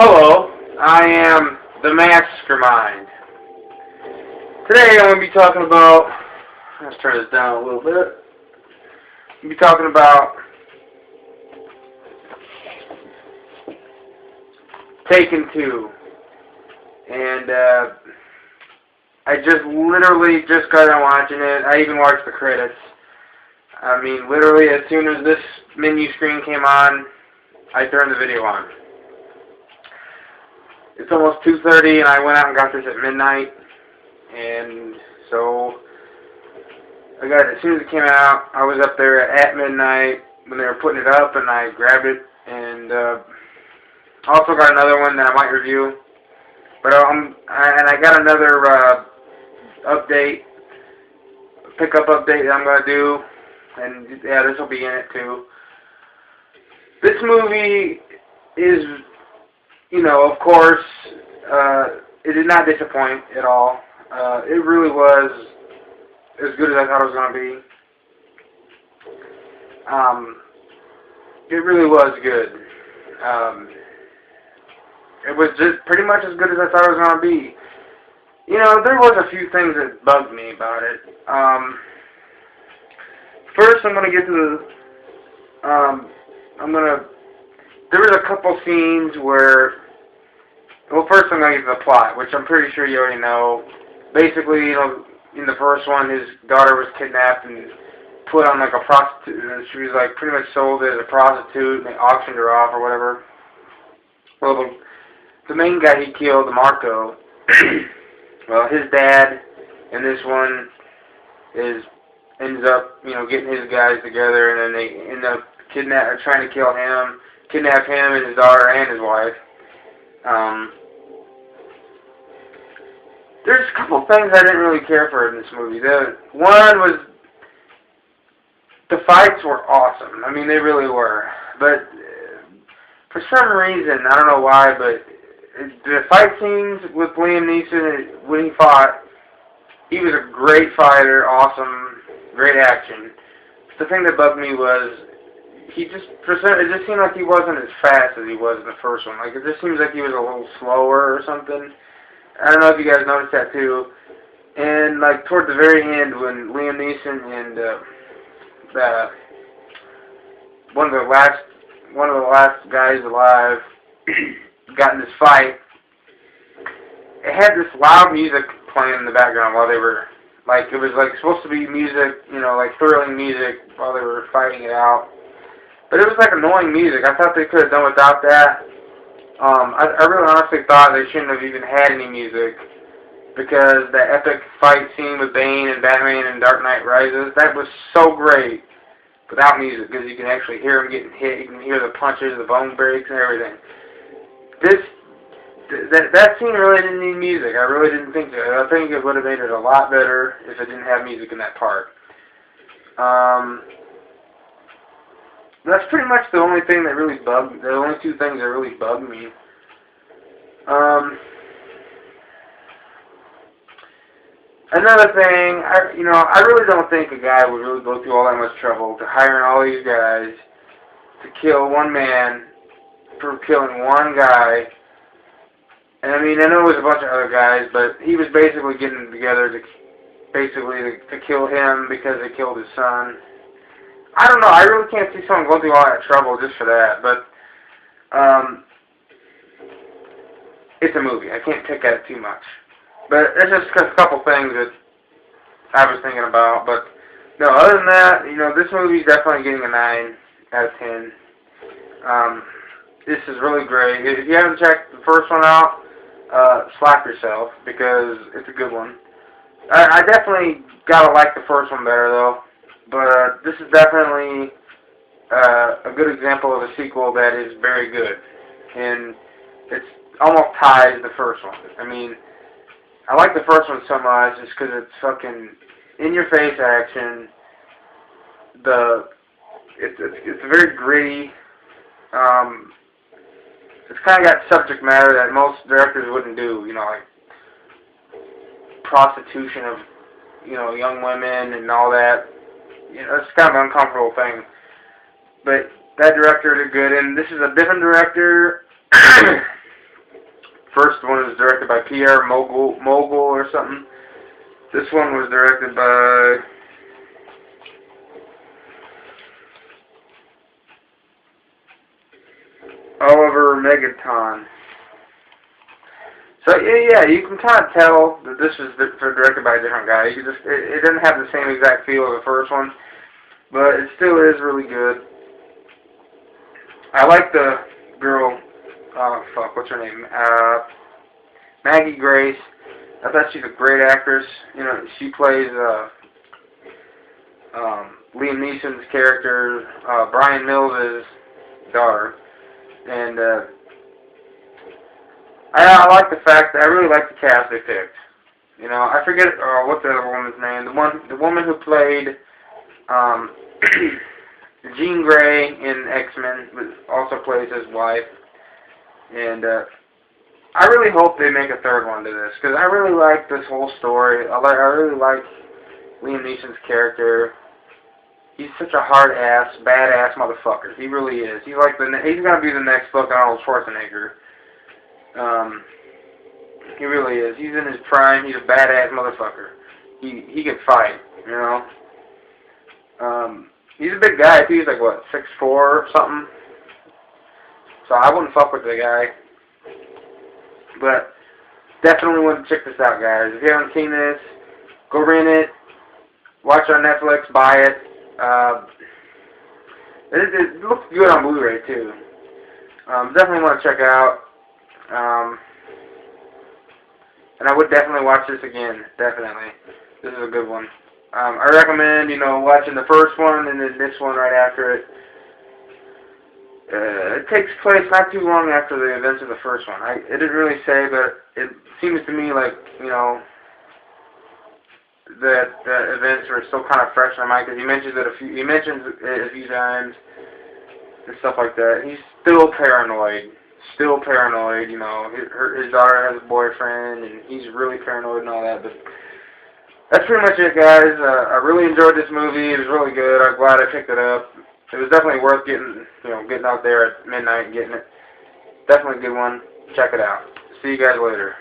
Hello, I am themaskermind. Today I'm going to be talking about, let's turn this down a little bit. I'm going to be talking about Taken 2. And I literally just got done watching it. I even watched the credits. I mean, literally as soon as this menu screen came on, I turned the video on. It's almost 2:30 and I went out and got this at midnight. And so I got it as soon as it came out. I was up there at midnight when they were putting it up, and I grabbed it. And also got another one that I might review. But and I got another pickup update that I'm gonna do, and yeah, this will be in it too. This movie is, of course, it did not disappoint at all. It really was as good as I thought it was going to be. It really was good. It was just pretty much as good as I thought it was going to be. There was a few things that bugged me about it. First, I'm going to get to there was a couple scenes where, well, first I'm going to get to the plot, which I'm pretty sure you already know. Basically, in the first one, his daughter was kidnapped and put on like a prostitute, and she was like pretty much sold as a prostitute, and they auctioned her off or whatever. Well, the main guy he killed, Marco, well, his dad in this one ends up, getting his guys together, and then they end up trying to kidnap him and his daughter and his wife. There's a couple things I didn't really care for in this movie. One was the fights were awesome. I mean, they really were. But for some reason, I don't know why, but the fight scenes with Liam Neeson when he fought, he was a great fighter, awesome, great action. The thing that bugged me was it just seemed like he wasn't as fast as he was in the first one. Like, it just seems like he was a little slower or something. I don't know if you guys noticed that too. And like toward the very end, when Liam Neeson and one of the last guys alive got in this fight, it had this loud music playing in the background while they were it was like supposed to be music, like thrilling music while they were fighting it out. But it was like annoying music. I thought they could have done without that. I really honestly thought they shouldn't have even had any music, because that epic fight scene with Bane and Batman and Dark Knight Rises, that was so great without music, because you can actually hear him getting hit, you can hear the punches, the bone breaks, and everything. That scene really didn't need music. I really didn't think so. I think it would have made it a lot better if it didn't have music in that part. That's pretty much the only thing that really bugged me. The only two things that really bugged me. Another thing, I really don't think a guy would really go through all that much trouble to hiring all these guys to kill one man for killing one guy. And I mean, I know it was a bunch of other guys, but he was basically getting together to kill him because they killed his son. I don't know, I really can't see someone going through all that trouble just for that, but it's a movie. I can't pick at it too much. But there's just a couple things that I was thinking about, but no, other than that, this movie is definitely getting a 9 out of 10. This is really great. If you haven't checked the first one out, slap yourself, because it's a good one. I definitely gotta like the first one better, though. But this is definitely a good example of a sequel that is very good. And it's almost ties the first one. I mean, I like the first one so much just because it's fucking in-your-face action. It's very gritty. It's kind of got subject matter that most directors wouldn't do. Like prostitution of, young women and all that. It's kind of an uncomfortable thing. But that director did good, and this is a different director. first one was directed by Pierre Mogul or something. This one was directed by Oliver Megaton. So yeah, you can kind of tell that this was directed by a different guy. You can just it doesn't have the same exact feel of the first one, but it still is really good. I like the girl. Oh fuck, what's her name? Maggie Grace. I thought she's a great actress. You know, she plays Liam Neeson's character, Brian Mills' daughter, and I like the fact that I really like the cast they picked. You know, I forget what the other woman's name. The woman who played Jean Grey in X-Men also plays his wife, and I really hope they make a third one to this because I really like this whole story. I really like Liam Neeson's character. He's such a hard-ass, badass motherfucker. He really is. He's gonna be the next fucking Arnold Schwarzenegger. He really is. He's in his prime. He's a badass motherfucker. He can fight, you know. He's a big guy. He's like what, 6'4" or something. So I wouldn't fuck with the guy. But definitely want to check this out, guys. If you haven't seen this, go rent it. Watch it on Netflix. Buy it. It looks good on Blu-ray too. Definitely want to check it out. And I would definitely watch this again. Definitely. This is a good one. I recommend, you know, watching the first one and then this one right after it. It takes place not too long after the events of the first one. It didn't really say, but it seems to me like, you know, that the events are still kind of fresh in my mind because he mentions it a few times and stuff like that. He's still paranoid. You know, his daughter has a boyfriend, and he's really paranoid and all that. But that's pretty much it, guys. I really enjoyed this movie. It was really good. I'm glad I picked it up. It was definitely worth getting out there at midnight and getting it. Definitely a good one. Check it out. See you guys later.